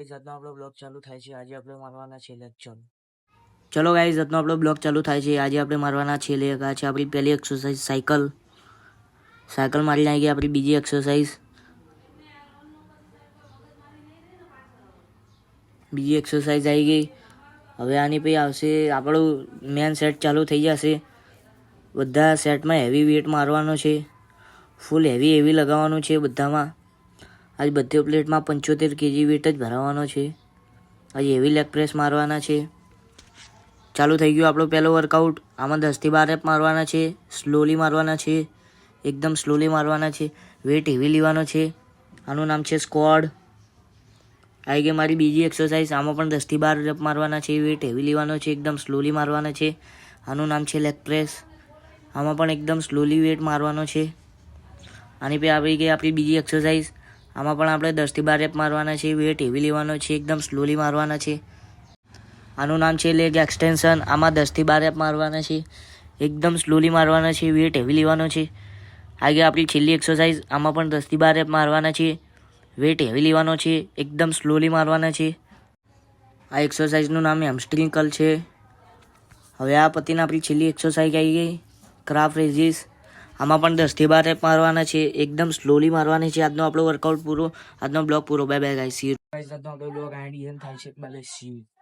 આજનો આપણો બ્લોગ ચાલુ થાય છે. આજે આપણે મારવાના છે લેગ. ચલો ગાઈઝ, આજનો આપણો બ્લોગ ચાલુ થાય છે. આજે આપણે મારવાના છે લેગ. આ છે આપણી પહેલી એક્સરસાઇઝ સાયકલ મારી નાખી. આપણી બીજી એક્સરસાઇઝ આવી ગઈ. હવે આની પછી આવશે આપણું મેન સેટ ચાલુ થઈ જશે. બધા સેટમાં હેવી વેટ મારવાનો છે. ફૂલ હેવી લગાવવાનું છે બધામાં. આજ બધી પ્લેટમાં 75 kg વેટ જ ભરાવાનો છે. આજે હેવી લેગ પ્રેસ મારવાના છે. ચાલુ થઈ ગયું આપણો પહેલો વર્કઆઉટ. આમાં 10 થી 12 રેપ મારવાના છે. સ્લોલી મારવાના છે, એકદમ સ્લોલી મારવાના છે. વેટ હેવી લેવાનો છે. આનું નામ છે સ્ક્વોડ. આવી ગઈ મારી બીજી એક્સરસાઇઝ. આમાં પણ 10 થી 12 રેપ મારવાના છે. વેટ હેવી લેવાનો છે, એકદમ સ્લોલી મારવાના છે. આનું નામ છે લેગ પ્રેસ. આમાં પણ એકદમ સ્લોલી વેટ મારવાનો છે. આની પછી આવી ગઈ આપણી બીજી એક્સરસાઇઝ. આમાં પણ આપણે 10 થી 12 રેપ મારવાના છે. વેટ હેવી લેવાનો છે, એકદમ સ્લોલી મારવાના છે. આનું નામ છે લેગ એક્સટેન્શન. આમાં 10 થી 12 રેપ મારવાના છે. એકદમ સ્લોલી મારવાના છે. વેટ હેવી લેવાનો છે. આગળ આપણી છેલ્લી એક્સરસાઇઝ. આમાં પણ 10 થી 12 રેપ મારવાના છે. વેટ હેવી લેવાનો છે. એકદમ સ્લોલી મારવાના છે. આ એક્સરસાઇઝનું નામ હેમસ્ટ્રિંગ કર્લ છે. હવે આ પતિને આપણી છેલ્લી એક્સરસાઇઝ આવી ગઈ, ક્રાફ રેઝિસ. આમાં પણ 10 થી 12 રેપ મારવાના છે. એકદમ સ્લોલી મારવાની છે. આજનો આપણો વર્કઆઉટ પૂરો. આજનો બ્લોગ પૂરો. Bye bye guys. See you. Guys, આજનો આપણો બ્લોગ એન્ડ થાય છે. Bye see you.